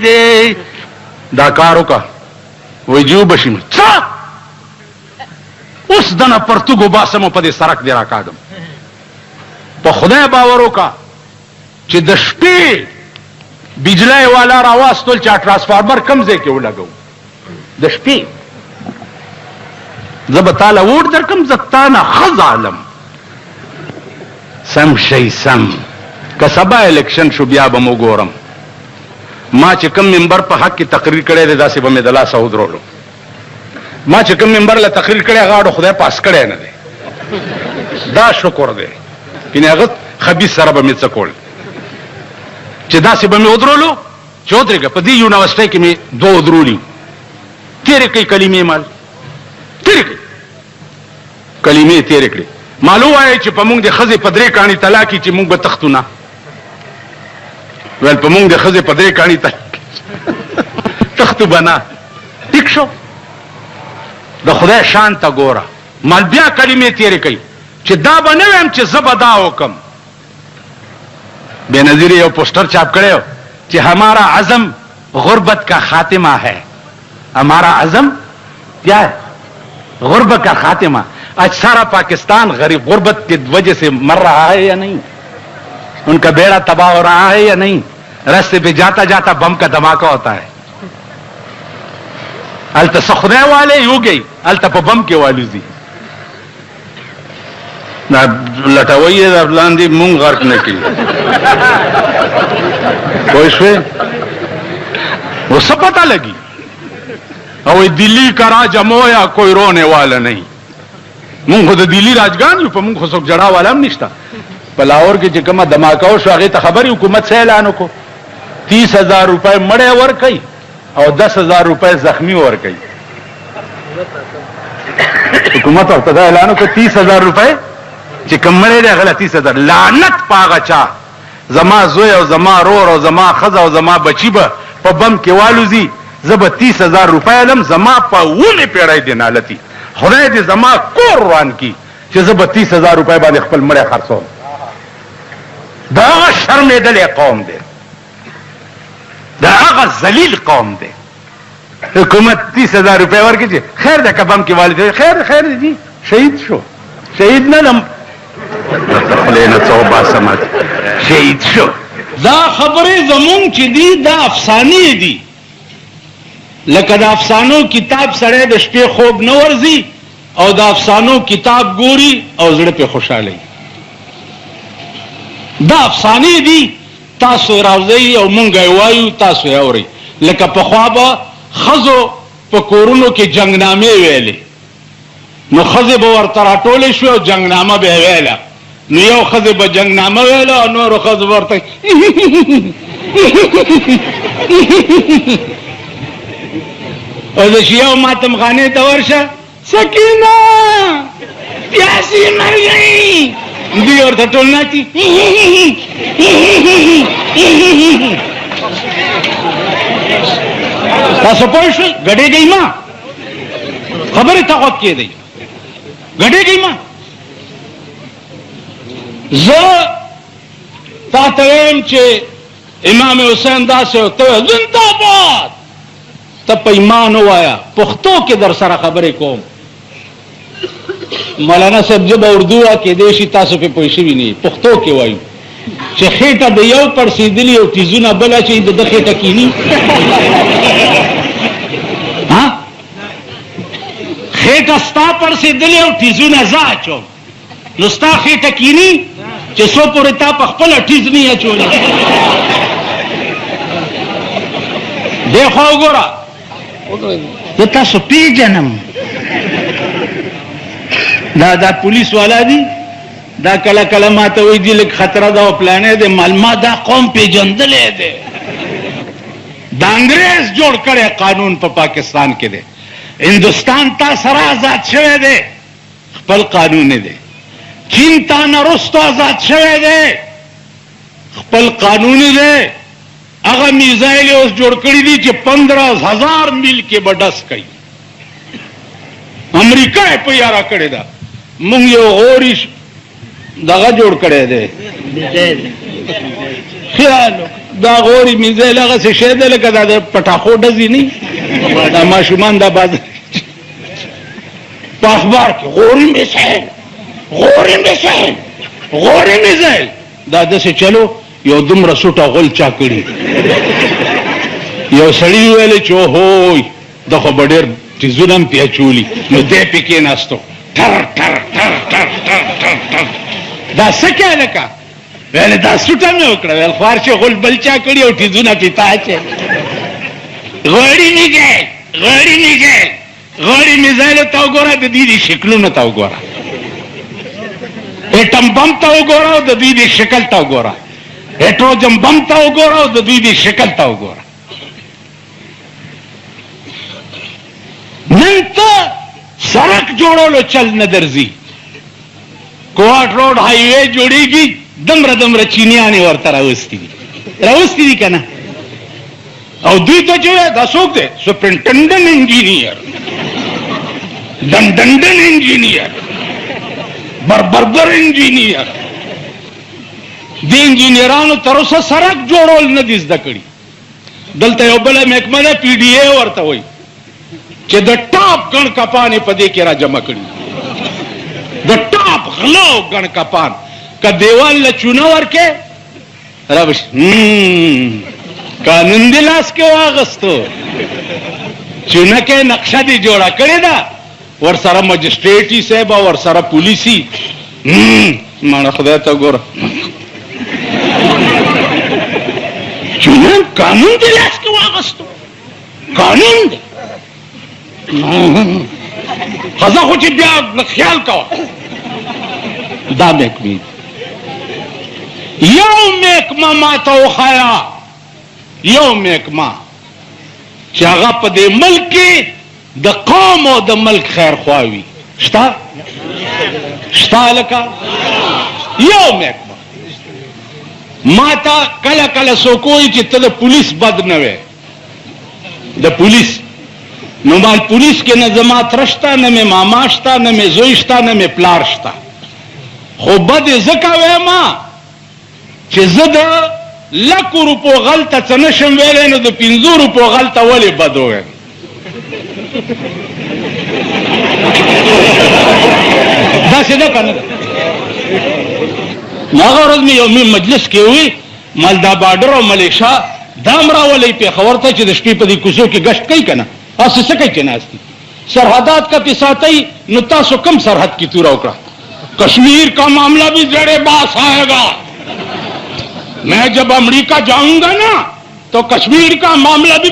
دې دا کارو کا وای جو بشیم څه اوس دنه پرتګو باسمو په دې سرک دی راکاږم په خدای باور وکا چې د شپې بجلی والا راواستول چې ترانسفارمر کم ځای کې ولګو د شپې زه به تاله ووټ درکم زه تا نه ښه ظالم سم شي سم که سبا الیکشن شو بیا به مو ګورم ما چې کوم ممبر په حق کې تقریر کړی دی داسې به مې د لاسه ودرولو ما چې کوم ممبر له تقریر کړی غاړو خدای پاس کړی نه دی دا شکر دی کینې هغه خبیث سره به مې څه کول چې داسې به مې ودرولو چې ودرېږه په دې یونیورسټۍ کې مې دوه ودرولي تېرې کړي کلمې مال تېرې کړي کلمې تېرې کړي مالو وایي چې په موږ د ښځې په درې کاڼي طلاق کړي چې موږ به تختو نه ویل په موږ د ښځې په درې کاڼي تختو به نه ټیک شو د خدای شان ته ګوره مال بیا کلمې تېرې کوي چې دا به نه ویم چې زه به دا وکم بے نظیر یو پوسټر چاپ کړی چې ہمارا عزم غربت کا خاتمہ ہے ہمارا عزم کیا ہے غربت کا خاتمہ آج سارا پاکستان غریب غربت کی وجہ سے مر رہا ہے یا نہیں ان کا بیڑا تباہ ہو رہا ہے یا نہیں راستے پہ جاتا جاتا بم کا دھماکہ ہوتا ہے التا سخنے والے یو گئی التا پا بم کے والو دی لٹاوئی ہے لاندی مونگ غرق نکی کوئی شوئے وہ سب پتہ لگی او دلی کا راج امویا کوئی رونے والا نہیں مونږ خو د دلی راجګان یو په مونږ خو څوک جړا والا هم نشته په لاهور کې چې کومه دماکه وشو هغې ته خبرې حکومت څه اعلان وکړو 30,000 روپۍ مړی ورکوي او 10,000 روپۍ زخمی ورکوي حکومت ورته دا اعلان وکړو 30,000 روپۍ چې کوم مړی دی هغه له 30,000 لعنت په هغه چا زما زوی او زما رور او زما ښځه او زما بچي به په بم کې والوځي زه به 30,000 روپۍ علم زما په ونې پیړۍ دی نالتي خدای دې زما کور روان کی چې زه به 30,000 روپۍ باندې خپل مړی خرڅوم دا هغه شرمېدلی قوم دی دا هغه ذلیل قوم دی حکومت 30,000 روپۍ ورکړي چې خیر ده که بم کې والد خیر دی جی شهید شو شهید نه لم خپلې نه څه وباسم شهید شو دا خبرې زمونږ چې دي دا افسانې دي لکه د افسانو کتاب سره د شپې خوب نه ورځي او د افسانو کتاب ګوري او زړه په خوشاله دا افسانې دي تاسو راوځي او مونږ وایو تاسو یې اوري لکه په خوا به ښځو په کورونو کې جنګنامې ویلې نو ښځې به ورته راټولې شوې او جنګنامه به یې ویله نو یو ښځې به جنګنامه ویله او نورو ښځو به ورته او د شیعو ماتم خانې ته ورشه سکینه پیاسې مر گئی دوی ورته ټول ناچي تاسو پوه شئ ګډېږئ ما خبرې ته غوږ کېدئ ګډېږئ ما زه تا ته وایم چې امام حسین داسې ورته ویل زنده‌باد ته په ایمان ووایه پښتو کې در سره خبرې کوم مولانا صاحب زه به اردو کېدی شي تاسو پې پوه شوي نه پښتو کې وایو چې خېټه د یو پړسېدلي او تیزونه بله چې د ده خېټه کیني خېټه ستا پړسېدلې او تیزونه زه اچوم نو ستا خېټه کیني چې څو پورې تا په خپله ټیز نه اچولی دې خوا وګوره زه تاسو پیژنم دا پولیس والا دي دا کله کله ماته وایي دي لږ خطره ده او پلانې دی ما دا قوم پیژندلی دی د انګریز جوړ کړی قانون په پاکستان کې دی هندوستان تا سره آزاد شوی دی خپل قانون دی چین تا نه رستو آزاد شوی دی خپل قانون دی هغه میزایل اوس جوړ کړي دي چې 15,000 میل کې به ډس کوي امریکا یې په یاره کړې ده مونږ یو غوري دغه جوړ کړی دی خیال دا غوري میزایل هغه څه شی دی لکه دا د پټاخو ډزې نه دا ماشومان دا بازار په اخبار کې غوري میزایل دا داسې چلو یو دومره سوټه غول چا کړي یو سړي ویلې چې هوی دا خو به ډېر ټیزونه هم پې اچولي نو دی پې کېناستو ټر ټر ټر ټر ټر ټر ټر دا څه کې لکه ویلې دا سوټه مې وکړه ویل خوار چې غول بل چا کړي او ټیزونه پې تا اچې غوړي میزایلو ته وګوره د دوی د شکلونو ته وګوره ایټم بم ته وګوره او د دوی د شکل ته وګوره هیټروجن بم ته وګوره او د دوی د شکل ته وګوره نن ته سړک جوړولو چل نه درځي کوهاټ روډ های وے جوړیږي دمره چینیانې ورته راوستي دي که نه او دوی ته چې دا څوک دی سپرنټنډنټ انجینیر ډنډنډن انجینیر بربر انجینیر د انجینیرانو تر اوسه سړک جوړول نه دي زده کړي دلته یو بله محکمه ده پی ډي اے ورته وایي چې د ټاپ ګڼ کپانې په دې کې را جمع کړي د ټاپ غلا او ګڼ کپان که دیوال له چونه ورکې رابش قانون دی لاس کې واغستو چونه کې نقشه دی جوړه کړې ده ورسره مجسټریټي صاحب او ورسره پولیسي ماړه خدای ته ګوره چونه قانون دی لاس کې واغستو قانون دی خزه خو چې بیا خیال کوه دا محکمې یو محکمه ما ته وښایه یو محکمه چې هغه په دې ملک کې د قوم او د ملک خیر خواوي شته لکه یو محکمه ما ته کله کله څوک وایي چې ته د پولیس بد نه وې د پولیس نو مال پولیس کې نه زما تره شته نه مې ماما شته نه مې زوی شته نه مې پلار شته خو بد یې ځکه وایم چې زه د 100 روپو غلطه څه نشم ویلی نو د 50 روپو غلطه ولې بد ووایم داسې ده که نه ده نو هغه ورځ مې یو مجلس کې ووي مال دا باډر او ملیشا دا هم راولئ پېښور ته چې د شپې په دې کوڅو کې ګشت کوي که نه تاسو څه کوي چې ناست دي سرحدات کا پې ساتئ نو تاسو کم سرحد کی توره وکړه کشمیر کا معاملہ بھی زیر باس آئے گا میں جب امریکہ جاؤں گا نا تو کشمیر کا معاملہ بھی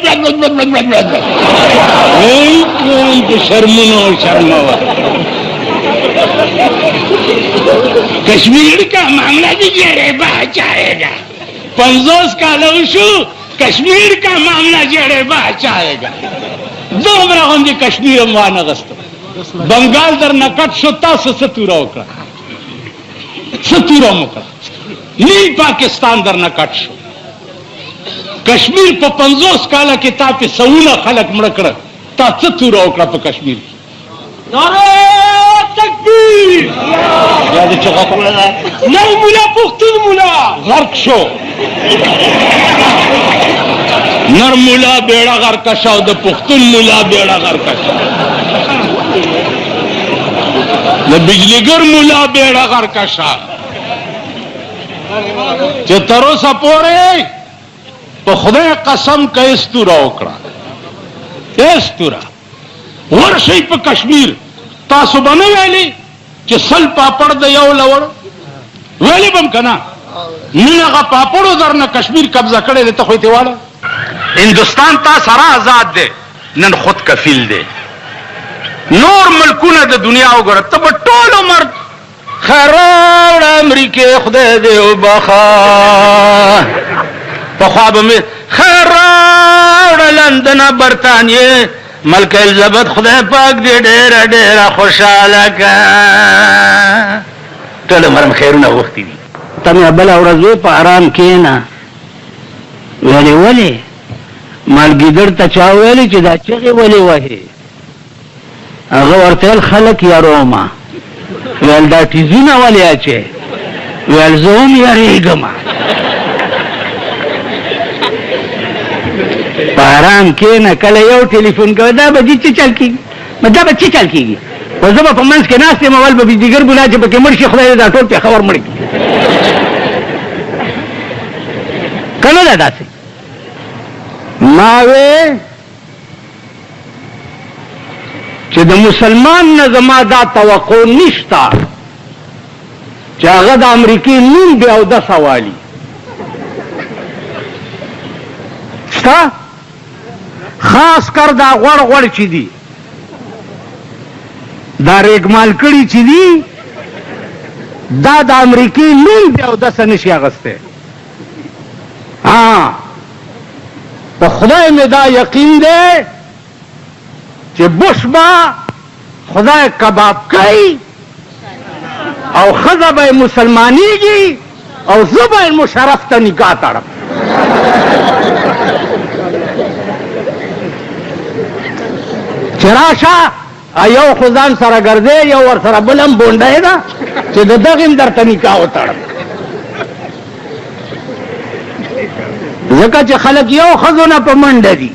کشمیر کا معاملہ بھی زیر باس آئے گا 50 کاله وشو کشمیر کا معاملہ زیر باس آئے گا دومره غوندې کشمیر هم وانغستو بنگال در نکټ شو تاسو څه توره وکړه څه توره مو وکړه نیم پاکستان در نکټ شو کشمیر په 50 کاله کې تا پې سوونه خلک مړه کړه تا څه توره وکړه په کشمیر کې نعره تکبیر یا دې چغه کوله نو مولا پښتون مولا غرق شو نر مولا بیڑا غرق شو د پښتون مولا بیڑا غرق شو د بجلیګر مولا بیڑا غرق شو چې تر اوسه پورې په خدای قسم که استوره وکړه استوره ورشئ په کشمیر تاسو به نه ویلي چې سل پاپړ د یو لوړ ویلي به م که نه نن هغه پاپړو در نه کشمیر قبضه کړی دی ته خو یې واړه هندوستان تا سره آزاد دی نن خود کفیل دی نور ملکونه د دنیا وګوره ته به ټول عمر خیر راوړه امریکې خدای دې وبخه پخوا به مې خیر راوړه لندن برطانیې ملکه الزبت خدای پاک دې ډېره ډېره خوشحاله که ټول عمر م خیرونه غوښتي دي ته مې بله ورځ وې په ارام کښېنه ویلې ولې مالګیدړ ته چا ویلې چې دا چغې ولې وهې هغه ورته ویل خلک یارومه ویل دا ټیزونه ولې اچې ویل زه هم یارېږم آرام کېنه کله یو ټلیفون کوي دا به چې چل کېږي دا به چې چل کېږي خو زه به په منځ کې ناست یم اول به بجلیګر بولا چې پکې مړ شي خدای دا ټول پېښور مړ کړي که نه ده داسې ما وې چې د مسلمان نه زما دا توقع نشته چې هغه د امریکې نوم بې اودسه والي شته خاص کر دا غوړ غوړ چې دي دا ریګمال کړي چې دي دا د امریکې نوم بې اودسه نشي اخیستی په خدای مې دا یقین دی چې بش به خدای کباب کوي او ښځه به یې مسلمانېږي او زه به یې مشرف ته نکاح تړم چې راشه یو خو ځان سره ګرځې یو ورسره بل هم بونډی ده چې د دغې هم درته نکاح وتړم ځکه چې خلک یو ښځو نه په منډه دي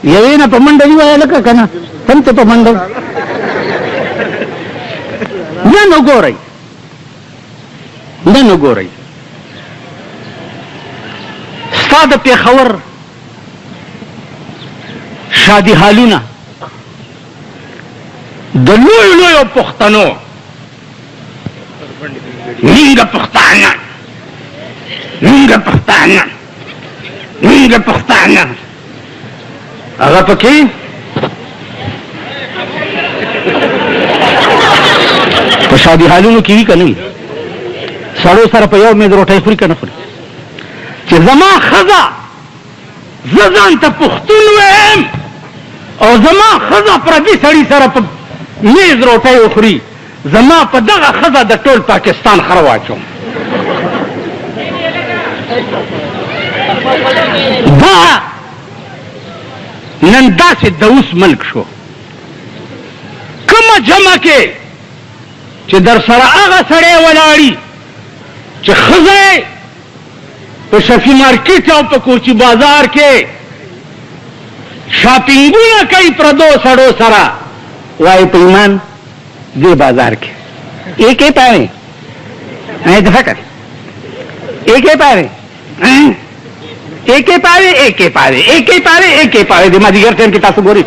یوې نه په منډه دي وایه لکه که نه هم ته په منډه نن وګورئ نن وګورئ ستا د پېښور شادي حالونه د لویو لویو پښتنو مونږه پښتانه مونږه پښتانه مونږه پښتانه هغه پکې په شادي حالونو کې وي که نه وي سړو سره په یو مېز روټۍ خوري که نه خوري چې زما ښځه زه ځان ته پښتون ویم او زما ښځه پردي سړي سره په میز روټۍ وخوري زما په دغه ښځه د ټول پاکستان خره واچوم دا نن داسې د اوس ملک شو کومه جمع کې چې در سره هغه سړی ولاړي چې ښځه په شفي مارکیټ او په کوچي بازار کې شاپینګونه کوي پردو سړو سره وایي په ایمان دې بازار کې ایک یې پاوې دفع کر ایک یې پاوې ایک یې پاوې ایک یې پاوې ایک یې پاوې ایک یې پاوې د مازدیګر ټایم کې تاسو ګورئ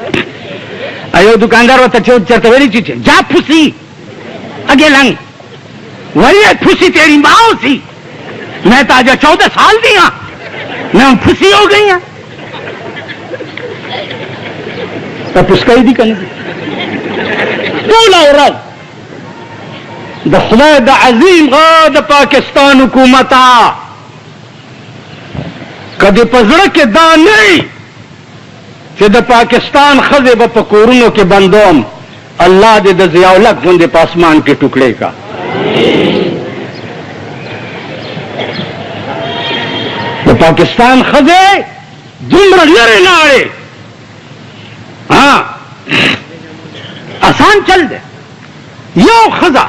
یو دکاندار ورته چېرته ویلي چې جا پھوسی اگے لنگ وہی پھوسی تیری ماں سی میں تو آج 14 سال دی ہاں میں پھوسی ہو گئی ہوں تو پھسکائی دی کنه ټول اوراد د خدای د عظیم غا د پاکستان حکومتا کدی پزړه کې دا نه چې د پاکستان ښځې به په کورونو کې بندوم الله دې د ضیاءالحق غوندې په اسمان کې ټوکړې کا د پاکستان ښځې دومره لرې لاړې آسان چل دی یو ښځه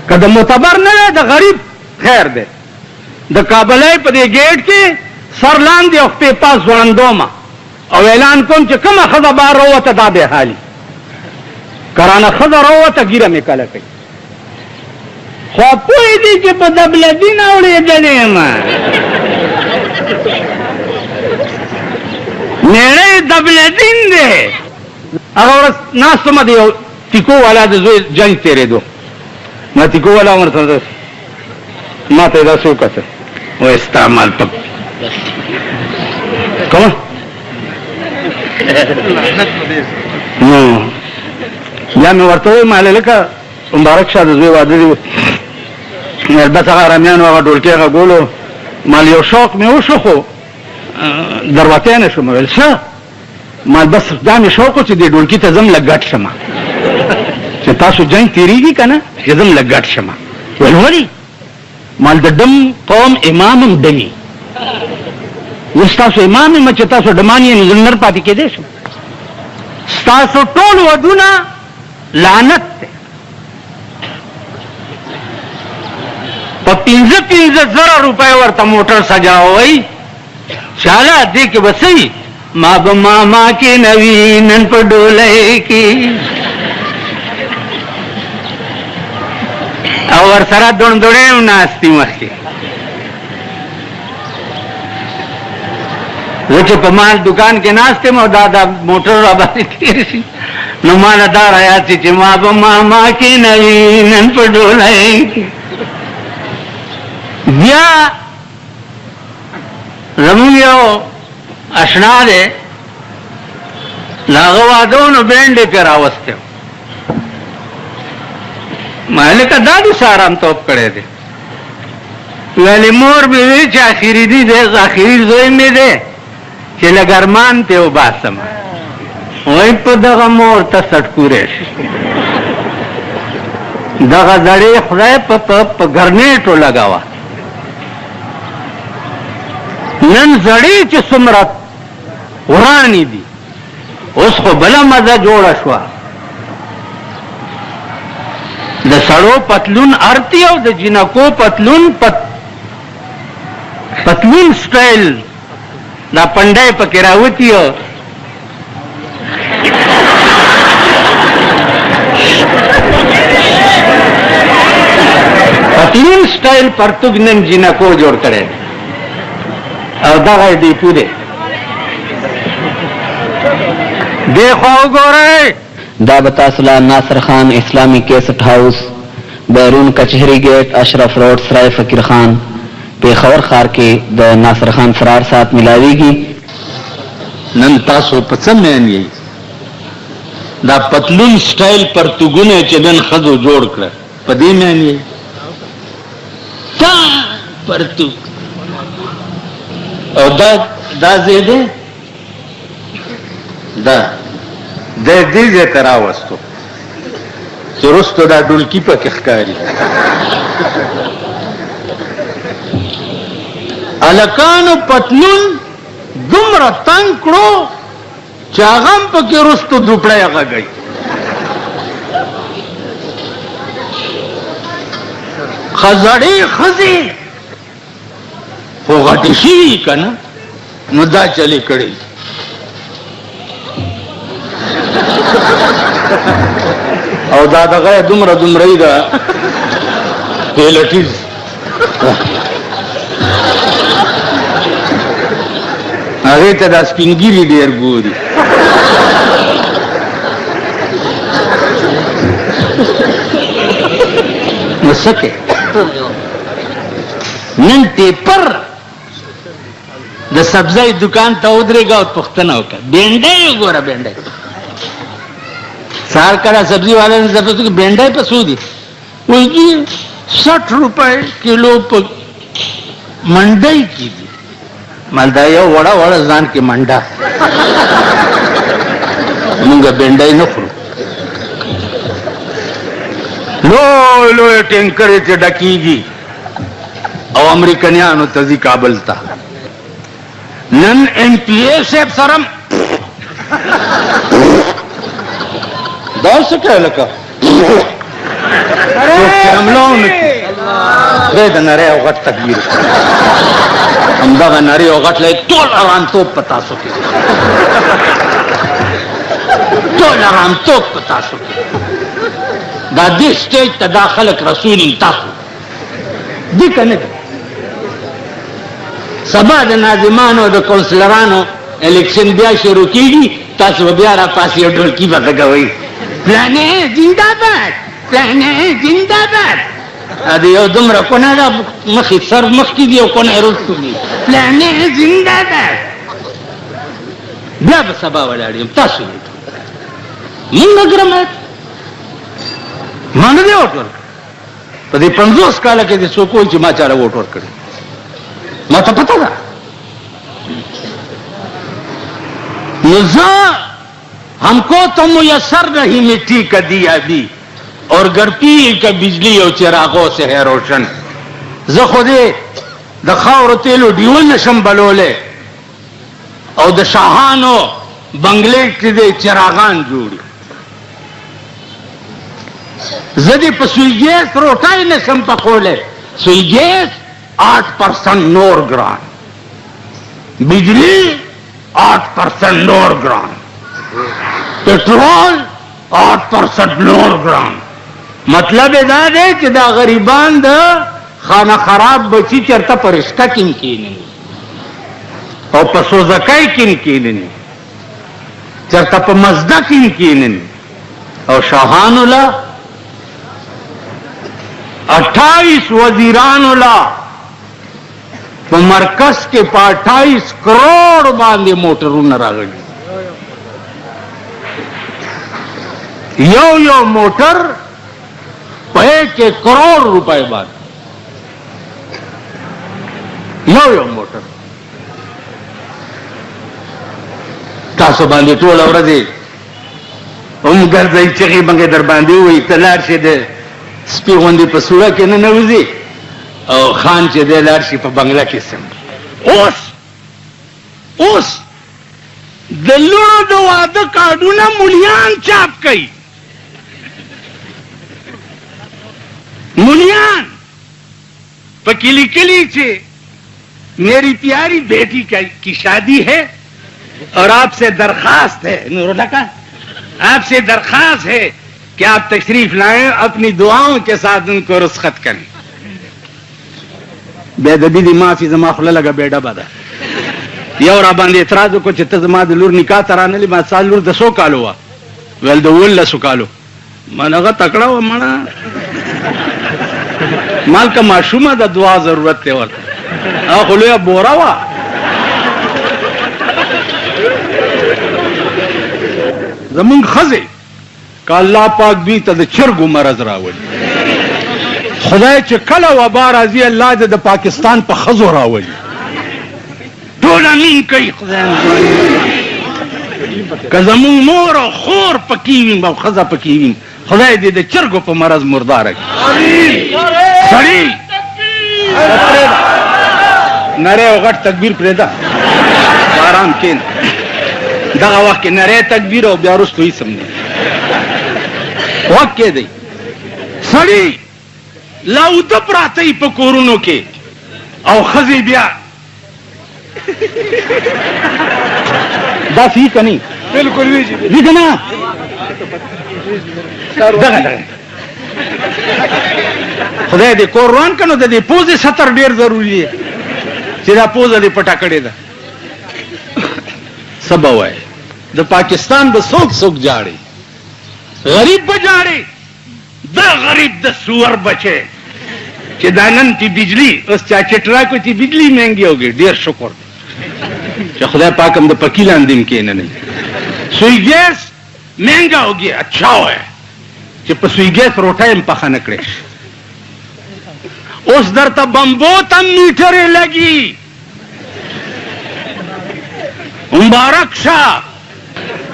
که د معتبر نه دی د غریب خیر دی د کابلۍ په دې ګیټ کې سر لاندې او خپې پاس ځوړندومه او اعلان کوم چې کومه ښځه بهر راووته دا بې حالي کرانه ښځه راووته ږیره مې کله کوي خو پوه دي چې په دبلدین اورېدلې یم میړی دبلدین دی هغه ورځ ناست ومه د یو تیکو والا د زوی جنګ تېرېدو ما تیکو والا ورته ما ته یې داسې وکتل وایي ستا مال په کومه نو بیا مې ورته وویل ما لکه مبارک شاه د زوی واده دی بس هغه ارامیانو هغه ډولکې هغه ګولو مال یو شوق مې وشو خو دروتی نه شوم ویل څه مال بس دا مې شوق و چې دې ډولکي ته ځم لږ ګډ شمه چې تاسو جنګ تېرېږي که نه چې ځم لږ ګډ شمه ویل ولې مال د ډم قوم امام هم ډمي زه ستاسو امام یم چې تاسو ډمان یې نو زه نر پاتې کېدی شم ستاسو ټول ودونه لعنت دی په 15,000 روپۍ ورته موټر سجاوئ چاله دې کې بسې ما به ماما کې نوی نن په ډولۍ کې او ور سره دوړې ناستې مخکې زه چې په مال دکان کې ناست یم او دا موټر را باندې تېر شي نو ماله دا رایاد شي چې ما به ماما کې نوي نن په ډولۍ کې بیا زمونږ یو اشنا دی د هغه واده و نو بینډ یې پرې راوستی ما لکه دا دې څه ارامتوب کړی دی ویلې مور مې وی چې اخري دی اخري زوی مې دی چې لږ ارمان ته وباسم وایي په دغه مور ته سټکوری شي دغه زړې خدای په ګرنیټو لګاوه نن زړې چې څومره ورانې دي اوس خو بله مزه جوړه شوه د سړو پتلون ارتی او د جنکو پتلون سټایل دا پنډای پکې راوتی او پتلون سټایل پرتګ نن جنکو جوړ کړي او دا غي دی پوره دیکھو وګورئ دا بتاسلا ناصر خان اسلامی کیسٹ ہاؤس بیرون کچہری گیٹ اشرف روڈ سرائے فقیر خان پیښور ښار کې د ناصر خان فرار سات ملاویږي نن تاسو په څه مین یې دا پتلون سټایل پرتګونه چې نن خزو جوړ کړ په دې مین یې تا پرتګ او دا زیاده دا د دې ځای ته راوستو چې وروسته دا ډولکي پکې ښکاري هلکانو پتلون دومره تنګ کړو چې هغه هم پکې وروسته دوپړی غږوي زړې ښځې خو غټې شوي که نه نو دا چلې کړی او دا دغه دومره دومرهی ده پیلټیز هغې ته دا سپینګیري ډېر ګوري نو څه کې نن ټیپر د سبزی دکان ته ودرېږه او پوښتنه وکړه بینډۍ وګوره بینډۍ سار کړه سبزی والا نے ضرورت کہ بینڈائی پہ سو دی وہ 60 روپے کلو پہ منڈائی کی دی مالدائی وڑا وڑا زان کی منڈا منگا بینڈائی نہ خورو لو ٹینکر تے ڈکی گی او امریکنیانو تزی کابل تا نن این پی اے سیب سرم دا سکه لکه حملون دې د نری او غټ تکبیر همدغه نری او غټ لای ټول ارام توپ پتا سو کې ټول ارام توپ پتا سو کې دا دې سټیج ته داخله رسول تاسو دې کنه سبا د ناظمانو د کونسلرانو الیکشن بیا شروع کیږي تاسو بیا را پاسې ډولکی وغږوي پلانې زنده باد پلانې زنده باد ا دې یو دومره کونه دا مخې سر مخکې دی او کونه وروسته دی پلانې زنده باد بیا به سبا ولاړ یم تاسو موږ ګرمه مانه دی وټور په دې 50 کال کې د څوک چې ما چاره وټور کړی ما ته پته ده نزا हमको तो मुयसर नहीं मिट्टी का दिया भी और गर्पी का बिजली और चिरागों से है रोशन ज खुदे د خاورو تیلو ډیول نشم بلوله او د شاهانو بنگلې کې د چراغان جوړي زدي په سویګیس روټای نشم پخوله سویګیس 8% نور ګران बिजली 8% लोअर ग्राम, पेट्रोल 8% लोअर ग्राम. मतलब دا دی چې دا غریبان د خانه خراب بچی چرته پرشکا کین کینی او په سوزکای کین کینی چرته په مزدا کین کینی او شاهان الله 28 وزیران الله په مرکز کې په 28 کروڑ باندې موټرونه راغلي. یو موټر په 1 کروڑ روپے باندې یو موټر. تاسو باندې ټول ورځې هم ګرځي چې باندې در باندې وي تلار شه د سپي غوندې په سوره کې نه نوځي او خان چې د لار شي په بنگلا کې سم. اوس د لونو د واده کارډونه مليان چاپ کوي. मुलियान पकीली कली से मेरी प्यारी बेटी की शादी है और आपसे दरखास्त है नूरुल्लाह का, आपसे दरखास्त है कि आप तशरीफ लाएं, अपनी दुआओं के साथ उनको रुस्खत करें. बेदबी दी माफी जमा खुला लगा बेड़ा बादा यो रा बांधे एतराज को चित्त जमा दलूर निकाह तराने ली बात साल लूर 10 कालो हुआ वेल दो वल्ला सुकालो मनगा तकड़ा हुआ मना माल का माशूमा दा दुआ जरूरत है और खुलिया बोरा हुआ जमीन खजे का अल्लाह पाक भी तद चरगु मरज रावल खुदाए च कला वबा राजी अल्लाह द पाकिस्तान पर खजो रावल टोला मीन कई खुदा का जमीन मोर और खोर पकीवी बा खजा पकीवी खुदाए दे द चरगु पर मरज मुर्दार है. सड़ी नरे वगट तकबीर प्रेदा आराम के दगा वक्त नरे तकबीर और ब्यारुस तो ही समझे वक्त के दई सड़ी लाउद प्राते पकोरुनो के और खजी ब्या दाफी कनी बिल्कुल भी ना दगा दगा खुदाए दे कोरवान कनो दे पोजे 70 ډیر ضروری है چې دا پوزه دې پټا کړې ده. سبا وای د پاکستان به څوک جاړي غریب به جاړي دا غریب د سور بچي چې دانن کی بجلی اوس چا چټرا کو چې بجلی مهنګي ہوگی. ډیر شکر چې خدای پاک هم د پکیلان دین کې نه سوی ګیس مهنګا ہوگی. اچھا ہے چې په سوی ګیس روټه هم پخانه کړې اوس درته بمبو تم میټرې لګي مبارک شاه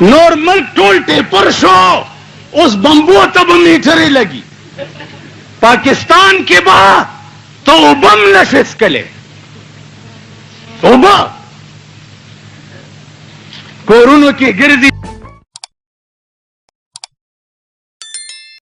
نورمل ټول ټیپر شو اوس بمبو تب میټرې لګي. پاکستان के बाद तो बम नशिश कले कोरोना की गिरदी